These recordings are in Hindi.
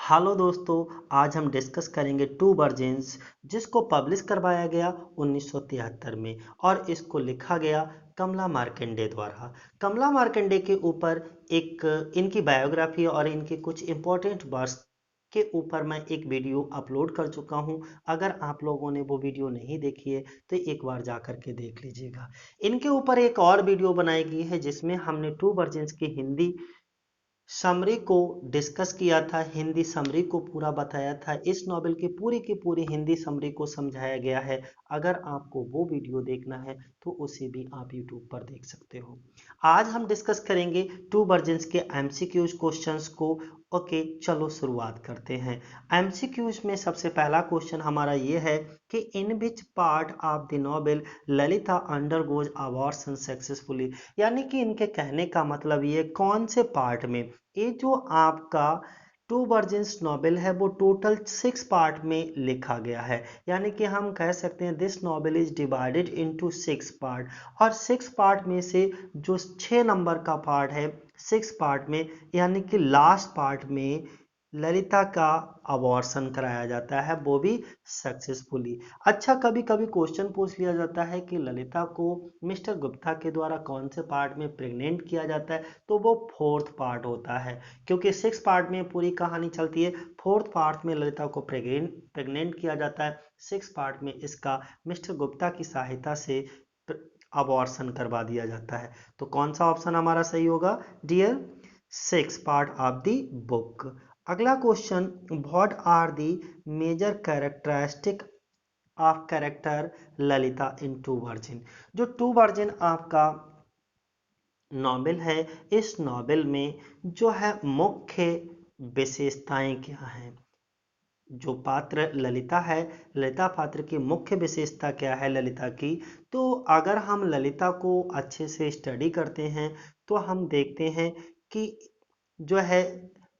हेलो दोस्तों, आज हम डिस्कस करेंगे टू वर्जिन्स जिसको पब्लिश करवाया गया 1973 में और इसको लिखा गया कमला मार्कंडे द्वारा। कमला मार्कंडे के ऊपर एक इनकी बायोग्राफी और इनके कुछ इम्पोर्टेंट वर्ड्स के ऊपर मैं एक वीडियो अपलोड कर चुका हूं। अगर आप लोगों ने वो वीडियो नहीं देखी है तो एक बार जा करके देख लीजिएगा। इनके ऊपर एक और वीडियो बनाई गई है जिसमें हमने टू वर्जिन्स की हिंदी समरी को डिस्कस किया था, हिंदी समरी को पूरा बताया था। इस नॉवेल की पूरी हिंदी समरी को समझाया गया है। अगर आपको वो वीडियो देखना है तो उसे भी आप यूट्यूब पर देख सकते हो। आज हम डिस्कस करेंगे टू वर्जिन्स के एमसीक्यूज क्वेश्चंस को। ओके, चलो शुरुआत करते हैं। एमसीक्यूज में सबसे पहला क्वेश्चन हमारा ये है कि in which part of the novel Lalita undergoes abortion successfully. यानी कि इनके कहने का मतलब ये कौन से पार्ट में, ये जो आपका टू वर्जिन्स नॉवेल है वो टोटल 6 पार्ट में लिखा गया है। यानी कि हम कह सकते हैं this novel is divided into 6 part, और 6 पार्ट में से जो 6 नंबर का पार्ट है 6 पार्ट में, यानी कि लास्ट पार्ट में ललिता का अबॉर्शन कराया जाता है, वो भी सक्सेसफुली। अच्छा, कभी कभी क्वेश्चन पूछ लिया जाता है कि ललिता को मिस्टर गुप्ता के द्वारा कौन से पार्ट में प्रेग्नेंट किया जाता है, तो वो 4th पार्ट होता है। क्योंकि 6 पार्ट में पूरी कहानी चलती है, 4th पार्ट में ललिता को प्रेग्नेंट किया जाता है, 6 पार्ट में इसका मिस्टर गुप्ता की सहायता से अबॉर्शन करवा दिया जाता है। तो कौन सा ऑप्शन हमारा सही होगा dear? 6 part of the book. अगला question, what are the major characteristic of character Lalita in two virgin. जो टू वर्जिन आपका नॉवेल है, इस नॉवेल में जो है मुख्य विशेषताएं क्या हैं? जो पात्र ललिता है, ललिता पात्र की मुख्य विशेषता क्या है ललिता की? तो अगर हम ललिता को अच्छे से स्टडी करते हैं तो हम देखते हैं कि जो है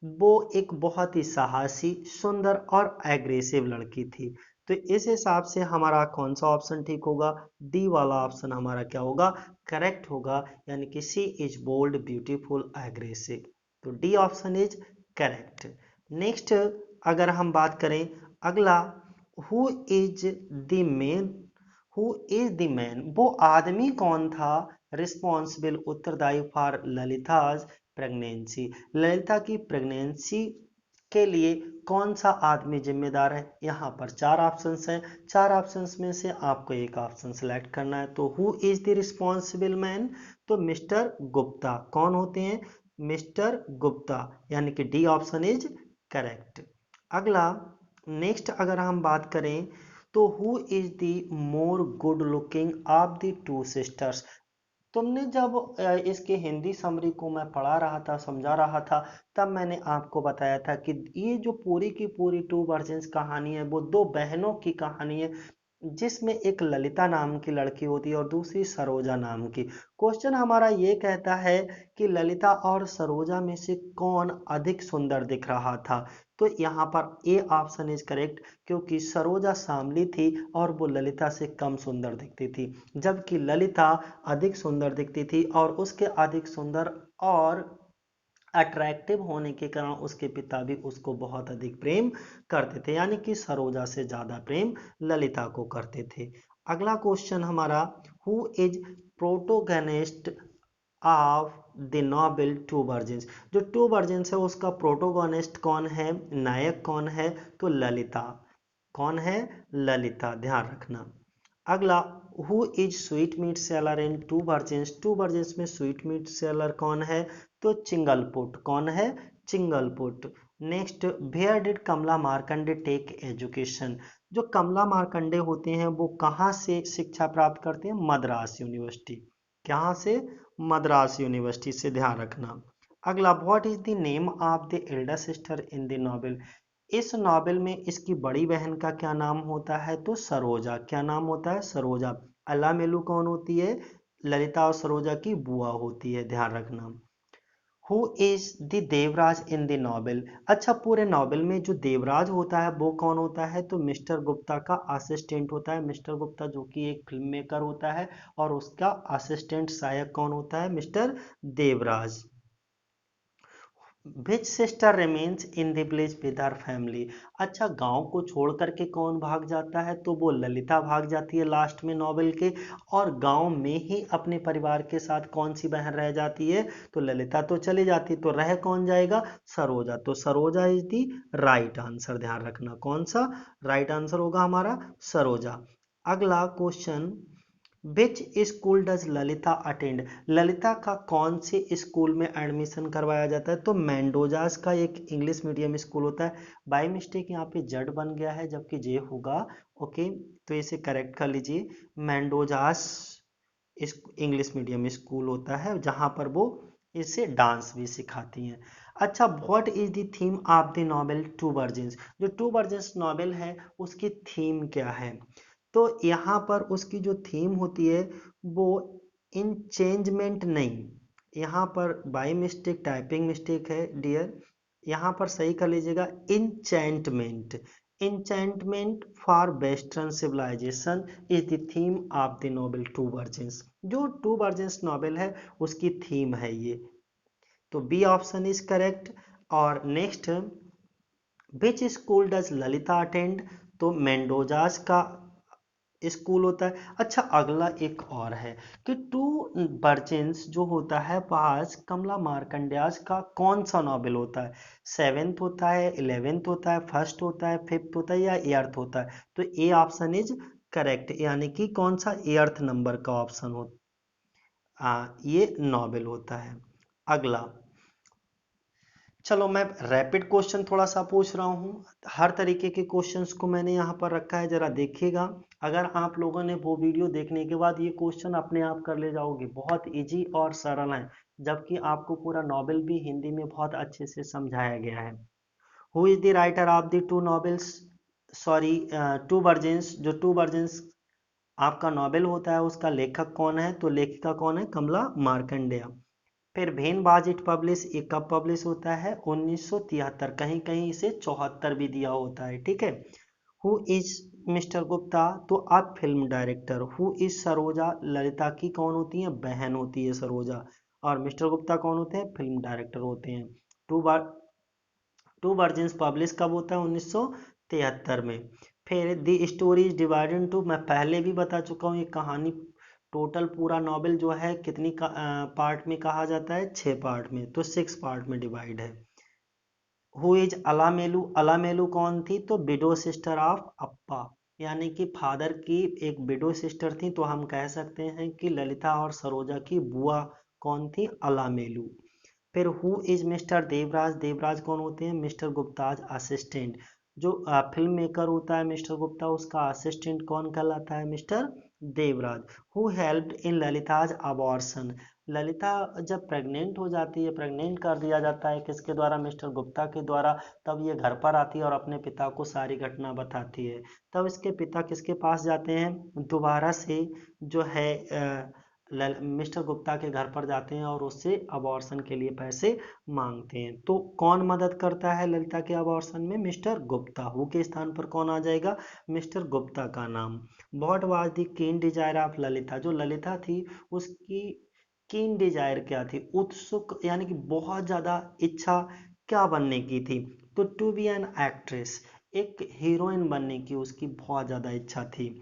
वो एक बहुत ही साहसी, सुंदर और एग्रेसिव लड़की थी। तो इस हिसाब से हमारा कौन सा ऑप्शन ठीक होगा? डी वाला ऑप्शन हमारा क्या होगा? करेक्ट होगा। यानी कि सी इज बोल्ड, ब्यूटीफुल, एग्रेसिव। तो D option is correct. Next अगर हम बात करें अगला, who is the man, who is the man, वो आदमी कौन था रिस्पॉन्सिबल, उत्तरदायी फॉर ललिताज प्रेगनेंसी, ललिता की प्रेगनेंसी के लिए कौन सा आदमी जिम्मेदार है? यहाँ पर 4 ऑप्शंस हैं, 4 ऑप्शंस में से आपको एक ऑप्शन सेलेक्ट करना है। तो who is the responsible man? तो मिस्टर गुप्ता। कौन होते हैं? मिस्टर गुप्ता। यानी कि डी ऑप्शन इज करेक्ट। अगला, नेक्स्ट अगर हम बात करें तो who is the more good looking of the two sisters. तुमने जब इसके हिंदी समरी को मैं पढ़ा रहा था, समझा रहा था, तब मैंने आपको बताया था कि ये जो पूरी की पूरी टू वर्जन्स कहानी है वो दो बहनों की कहानी है, जिसमें एक ललिता नाम की लड़की होती है और दूसरी सरोजा नाम की। क्वेश्चन हमारा ये कहता है कि ललिता और सरोजा में से कौन अधिक सुंदर दिख रहा था? तो यहाँ पर ए ऑप्शन इज करेक्ट, क्योंकि सरोजा सांवली थी और वो ललिता से कम सुंदर दिखती थी, जबकि ललिता अधिक सुंदर दिखती थी और उसके अधिक सुंदर और अट्रैक्टिव होने के कारण उसके पिता भी उसको बहुत अधिक प्रेम करते थे। यानी कि सरोजा से ज्यादा प्रेम ललिता को करते थे। अगला क्वेश्चन हमारा, who is protagonist of the novel two virgins. जो टू वर्जिन्स है उसका प्रोटोगोनिस्ट कौन है, नायक कौन है? तो ललिता। कौन है? ललिता, ध्यान रखना। अगला, who is sweet meat seller in two virgins. Two virgins में स्वीट मीट सेलर कौन है? तो चिंगलपुट। कौन है? Chingleput. Next, where did Kamala Markandaya take education. जो कमला मार्कंडे होते हैं वो कहाँ से शिक्षा प्राप्त करते हैं? मद्रास यूनिवर्सिटी। कहाँ से? मद्रास यूनिवर्सिटी से, ध्यान रखना। अगला, what is the name of the Elder sister in the novel. इस नॉवेल में इसकी बड़ी बहन का क्या नाम होता है? तो सरोजा। क्या नाम होता है? सरोजा। अलामेलू कौन होती है? ललिता और सरोजा की बुआ होती है, ध्यान रखना। Who is the Devraj in the novel. अच्छा, पूरे नॉवेल में जो देवराज होता है वो कौन होता है? तो मिस्टर गुप्ता का असिस्टेंट होता है। मिस्टर गुप्ता जो कि एक फिल्म मेकर होता है, और उसका असिस्टेंट सहायक कौन होता है? Mister Devraj. Which sister remains in the village with her family. अच्छा, गांव को छोड़ करके कौन भाग जाता है, तो वो ललिता भाग जाती है लास्ट में नॉवेल के। और गांव में ही अपने परिवार के साथ कौन सी बहन रह जाती है, तो ललिता तो चली जाती, तो रह कौन जाएगा, सरोजा। तो Saroja is the right answer, ध्यान रखना कौन सा राइट आंसर होगा हमारा, सरोजा। अगला question, which school does Lalita attend. Lalita का कौन से स्कूल में एडमिशन करवाया जाता है, तो मेंडोजास का एक इंग्लिश मीडियम स्कूल होता है। बाय मिस्टेक यहाँ पे जड बन गया है जबकि जे होगा, ओके, तो इसे करेक्ट कर लीजिए। मेंडोजास इंग्लिश मीडियम स्कूल होता है जहाँ पर वो इसे डांस भी सिखाती हैं। अच्छा, what is the theme of the novel two virgins. जो टू वर्जिन्स नॉवेल है उसकी थीम क्या है, तो यहाँ पर उसकी जो थीम होती है वो इंचेंजमेंट नहीं, यहाँ पर बाय मिस्टेक टाइपिंग मिस्टेक है डियर, यहाँ पर सही कर लीजिएगा, enchantment. Enchantment for western civilization is the theme of the novel two virgins. जो टू वर्जिन्स नॉवेल है उसकी थीम है ये, तो बी ऑप्शन इज करेक्ट। और next, which school does Lalita attend, तो मेंडोजास का स्कूल होता है। अच्छा, अगला एक और है कि टू वर्जिन्स जो होता है पास कमला मार्कंडेयास का कौन सा नॉवेल होता है, सेवेंथ होता है, इलेवेंथ होता है, फर्स्ट होता है, फिफ्थ होता है या एर्थ होता है, तो ए ऑप्शन इज करेक्ट, यानी कि कौन सा एर्थ नंबर का ऑप्शन हो, ये नॉवेल होता है। अगला, चलो मैं रैपिड क्वेश्चन थोड़ा सा पूछ रहा हूँ, हर तरीके के क्वेश्चंस को मैंने यहाँ पर रखा है, जरा देखिएगा। अगर आप लोगों ने वो वीडियो देखने के बाद ये क्वेश्चन अपने आप कर ले जाओगे, बहुत इजी और सरल है, जबकि आपको पूरा नॉवेल भी हिंदी में बहुत अच्छे से समझाया गया है। Who is the writer of the two novels, sorry, two virgins. जो टू वर्जिन्स आपका नॉवेल होता है उसका लेखक कौन है, तो लेखिका कौन है, कमला मार्कंडेय। फिर भेन बाज इट पब्लिश, ये कब पब्लिश होता है, 1973, कहीं कहीं इसे 74 भी दिया होता है, ठीक है। हु इज मिस्टर गुप्ता, तो अब film director. Who is Saroja, Lalita की कौन होती है, बहन होती है सरोजा, और मिस्टर गुप्ता कौन होते हैं, फिल्म डायरेक्टर होते हैं। टू बार टू वर्जिन्स पब्लिश कब होता है, 1973 में। फिर the story is divided into, मैं पहले भी बता चुका हूँ, ये कहानी टोटल पूरा नॉवेल जो है कितनी पार्ट में कहा जाता है, 6 पार्ट में, तो 6 पार्ट में डिवाइड है। हु इज अलामेलू, अलामेलू कौन थी, तो विडो सिस्टर ऑफ अप्पा, यानी कि फादर की एक विडो सिस्टर थी, तो हम कह सकते हैं कि ललिता और सरोजा की बुआ कौन थी, अलामेलू। फिर who is mister Devraj, Devraj कौन होते हैं, मिस्टर गुप्ताज असिस्टेंट। जो फिल्म मेकर होता है मिस्टर गुप्ता, उसका असिस्टेंट कौन कहलाता है, mister Devraj. Who helped in Lalita's abortion, Lalita जब प्रेग्नेंट हो जाती है, प्रेग्नेंट कर दिया जाता है किसके द्वारा, मिस्टर गुप्ता के द्वारा, तब ये घर पर आती है और अपने पिता को सारी घटना बताती है। तब इसके पिता किसके पास जाते हैं, दोबारा से जो है मिस्टर गुप्ता के घर पर जाते हैं और उससे अबॉर्शन के लिए पैसे मांगते हैं। तो कौन मदद करता है ललिता के अबॉर्शन में, मिस्टर गुप्ता। हु के स्थान पर कौन आ जाएगा, मिस्टर गुप्ता का नाम। व्हाट वाज द कीन डिजायर ऑफ ललिता, जो ललिता थी उसकी कीन डिजायर क्या थी, उत्सुक यानी कि बहुत ज्यादा इच्छा क्या बनने की थी, तो टू बी एन एक्ट्रेस, एक हीरोइन बनने की उसकी बहुत ज्यादा इच्छा थी।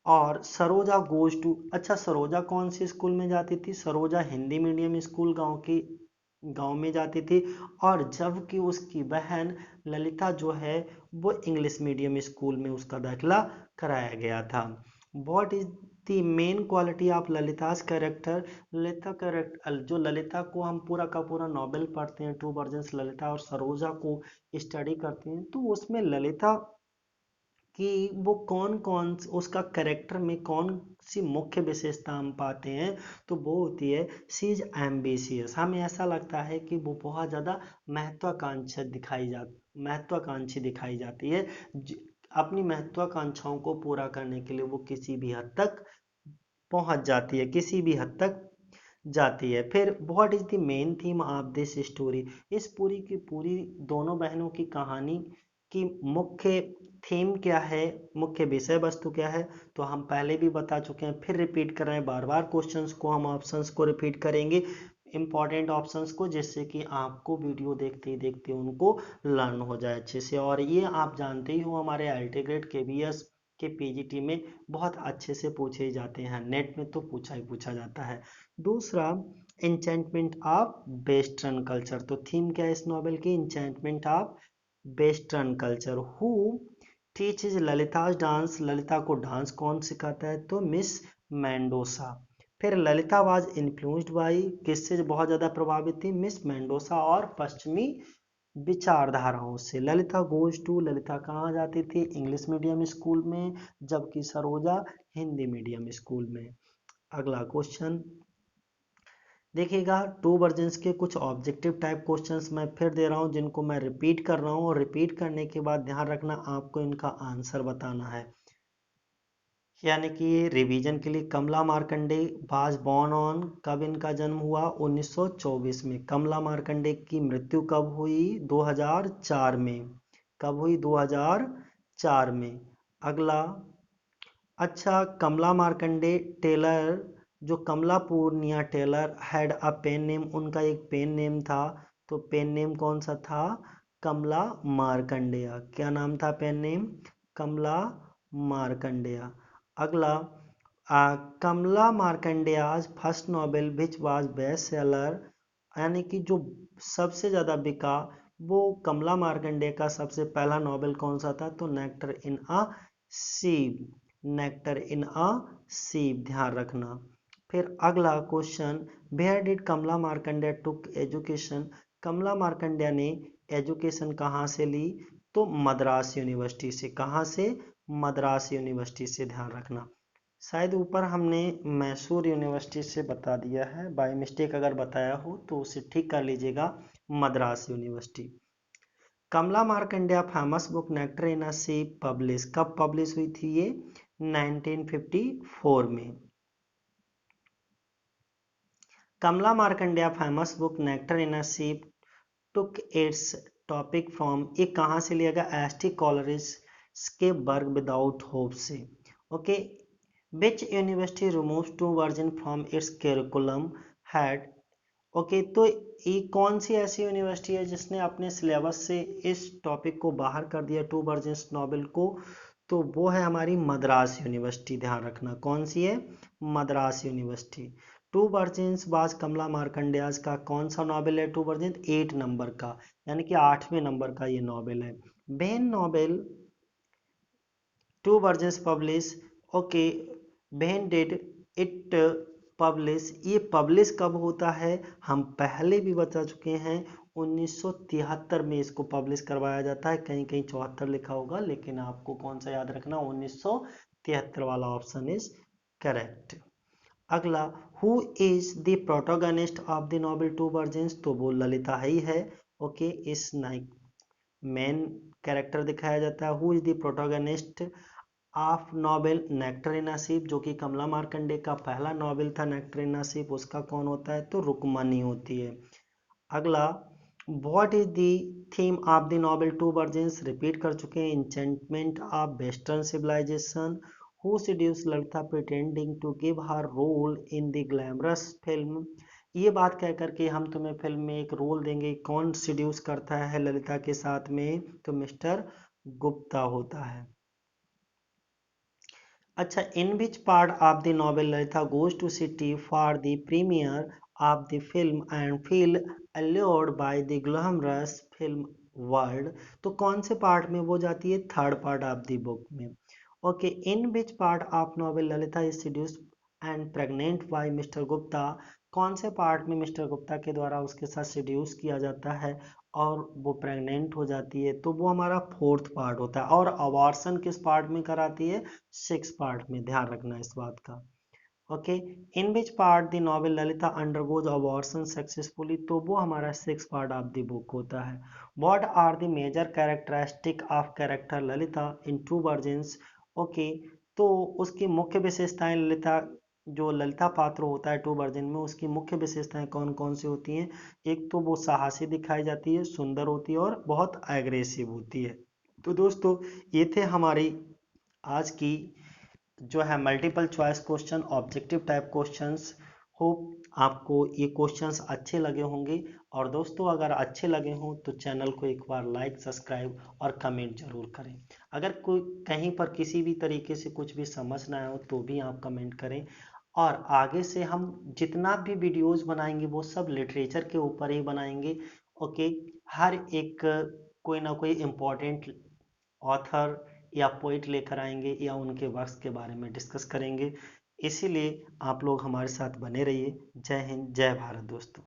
और सरोजा गोज टू, अच्छा सरोजा कौन से स्कूल में जाती थी, सरोजा हिंदी मीडियम स्कूल गांव में जाती थी, और जबकि उसकी बहन ललिता जो है वो इंग्लिश मीडियम स्कूल में उसका दाखिला कराया गया था। What is the main quality of Lalita's character, Lalita character, जो ललिता को हम पूरा का पूरा नॉवेल पढ़ते हैं, टू वर्जन्स ललिता और सरोजा को स्टडी करते हैं, तो उसमें ललिता कि वो कौन कौन उसका करेक्टर में कौन सी मुख्य विशेषता हम पाते हैं, तो वो होती है सी इज एम्बिशियस, हमें ऐसा लगता है कि वो बहुत ज़्यादा महत्वाकांक्षी दिखाई जाती है। अपनी महत्वाकांक्षाओं को पूरा करने के लिए वो किसी भी हद तक पहुंच जाती है, किसी भी हद तक जाती है। फिर what is the main theme of this story, इस पूरी की पूरी दोनों बहनों की कहानी की मुख्य थीम क्या है, मुख्य विषय वस्तु क्या है, तो हम पहले भी बता चुके हैं, फिर रिपीट कर रहे हैं, बार बार क्वेश्चंस को हम ऑप्शंस को रिपीट करेंगे। इम्पॉर्टेंट ऑप्शंस को, जिससे कि आपको वीडियो देखते ही देखते उनको लर्न हो जाए अच्छे से। और ये आप जानते ही हो हमारे IIT ग्रेड KVS के PGT में बहुत अच्छे से पूछे जाते हैं, नेट में तो पूछा ही पूछा जाता है। दूसरा, इंचेंटमेंट ऑफ वेस्टर्न कल्चर। तो थीम क्या है इस नॉवेल की? Enchantment of western culture. Who teaches Lalita dance. Lalita को डांस कौन सिखाता है? तो मिस मेंडोसा। फिर ललिता वाज इन्फ्लुएंस्ड बाई, किससे बहुत ज्यादा प्रभावित थी? मिस मेंडोसा और पश्चिमी विचारधाराओं से। ललिता गोज टू, ललिता कहाँ जाती थी? इंग्लिश मीडियम स्कूल में, जबकि सरोजा हिंदी मीडियम स्कूल में। अगला क्वेश्चन देखिएगा, टू वर्जन्स के कुछ ऑब्जेक्टिव टाइप क्वेश्चंस मैं फिर दे रहा हूँ, जिनको मैं रिपीट कर रहा हूँ, और रिपीट करने के बाद ध्यान रखना आपको इनका आंसर बताना है। यानी कि ये रिवीजन के लिए। कमला मार्कंडे वाज बॉर्न ऑन, कब इनका जन्म हुआ? 1924 में। कमला मार्कंडे की मृत्यु कब हुई? 2004 में। कब हुई? 2004 में। अगला, अच्छा, कमला मार्कंडे टेलर, जो Kamala Purnaiya Taylor had a pen name, उनका एक पेन नेम था, तो पेन नेम कौन सा था? कमला मार्कंडेया। क्या नाम था पेन नेम? कमला मार्कंडेया। अगला, Kamala Markandaya's first novel which was best seller, यानी कि जो सबसे ज़्यादा बिका वो कमला मार्कंडेय का सबसे पहला नॉवेल कौन सा था? तो नेक्टर इन अ सीप। नेक्टर इन अ सीप, ध्यान रखना। फिर अगला question, where did Kamala Markandaya took education. Kamala Markandaya ने एजुकेशन कहाँ से ली? तो मद्रास यूनिवर्सिटी से। कहाँ से? मद्रास यूनिवर्सिटी से, ध्यान रखना। शायद ऊपर हमने मैसूर यूनिवर्सिटी से बता दिया है, बाय मिस्टेक अगर बताया हो तो उसे ठीक कर लीजिएगा, Madras university. Kamala Markandeya famous book nectar in a सीप पब्लिश, कब पब्लिश हुई थी ये? 1954 में। कमला Markandeya famous book nectar in a सीप टुक इट्स टॉपिक फ्रॉम, ये कहाँ से लिया गया? एस.टी. कॉलरिज के वर्क विदाउट होप से। Okay, which university removes to version from its curriculum had, okay, तो ये कौन सी ऐसी यूनिवर्सिटी है जिसने अपने सिलेबस से इस टॉपिक को बाहर कर दिया, टू वर्जन्स नॉवेल को? तो वो है हमारी मद्रास यूनिवर्सिटी, ध्यान रखना। कौन सी है? मद्रास यूनिवर्सिटी। टू वर्जन्स बाज कमला मार्कंडेयाज का कौन सा नॉवेल है? टू वर्जन 8 नंबर का, यानी कि 8वें नंबर का ये नॉवेल है। बेन novel two virgins publish, okay, when did it publish, ये पब्लिश कब होता है? हम पहले भी बता चुके हैं, 1973 में इसको पब्लिश करवाया जाता है। कहीं कहीं 74 लिखा होगा, लेकिन आपको कौन सा याद रखना? 1973 वाला ऑप्शन इज करेक्ट। अगला, who is the protagonist of the novel two virgins, तो वो ललिता ही है। ओके, इस नाइक मेन कैरेक्टर दिखाया जाता है। Who is the protagonist of novel nectar in a sieve, जो कि कमला मार्कंडे का पहला नॉवेल था नेक्टर इन अ सीप, उसका कौन होता है? तो रुक्मणी होती है। अगला, what is the theme of the novel two virgins, repeat कर चुके हैं, enchantment of western civilization. Who seduce Lalita pretending to give her role in the glamorous film, ये बात कह करके हम तुम्हें फिल्म में एक रोल देंगे, कौन सीड्यूस करता है ललिता के साथ में? तो मिस्टर गुप्ता होता है। अच्छा, in which part of the novel Lalita goes to city for the premiere of the film and feel allured by the glamorous film world, तो कौन से पार्ट में वो जाती है? Third part of the book में। Okay, in which part of novel Lalita is seduced and pregnant by mister Gupta, कौन से पार्ट में मिस्टर गुप्ता के द्वारा उसके साथ सीड्यूस किया जाता है और वो प्रेग्नेंट हो जाती है? तो वो हमारा फोर्थ पार्ट होता है। और अबॉर्शन किस पार्ट में कराती है? 6 पार्ट में, ध्यान रखना इस बात का। Okay, in which part the novel Lalita undergoes abortion successfully, तो वो हमारा 6 पार्ट ऑफ द बुक होता है। What are the major characteristic of character Lalita in two virgins, okay, तो उसकी मुख्य विशेषताएं, ललिता जो ललिता पात्र होता है टू वर्जन में, उसकी मुख्य विशेषताएं कौन कौन सी होती हैं? एक तो वो साहसी दिखाई जाती है, सुंदर होती है और बहुत एग्रेसिव होती है। तो दोस्तों, ये थे हमारी आज की जो है multiple choice question, objective type questions. Hope आपको ये क्वेश्चंस अच्छे लगे होंगे। और दोस्तों अगर अच्छे लगे हों तो चैनल को एक बार लाइक, सब्सक्राइब और कमेंट जरूर करें। अगर कोई कहीं पर किसी भी तरीके से कुछ भी समझ ना आए हो तो भी आप कमेंट करें। और आगे से हम जितना भी वीडियोस बनाएंगे वो सब लिटरेचर के ऊपर ही बनाएंगे। ओके। हर एक कोई ना कोई इम्पोर्टेंट ऑथर या पोइट लेकर आएंगे या उनके वर्क्स के बारे में डिस्कस करेंगे। इसीलिए आप लोग हमारे साथ बने रहिए। जय हिंद, जय भारत दोस्तों।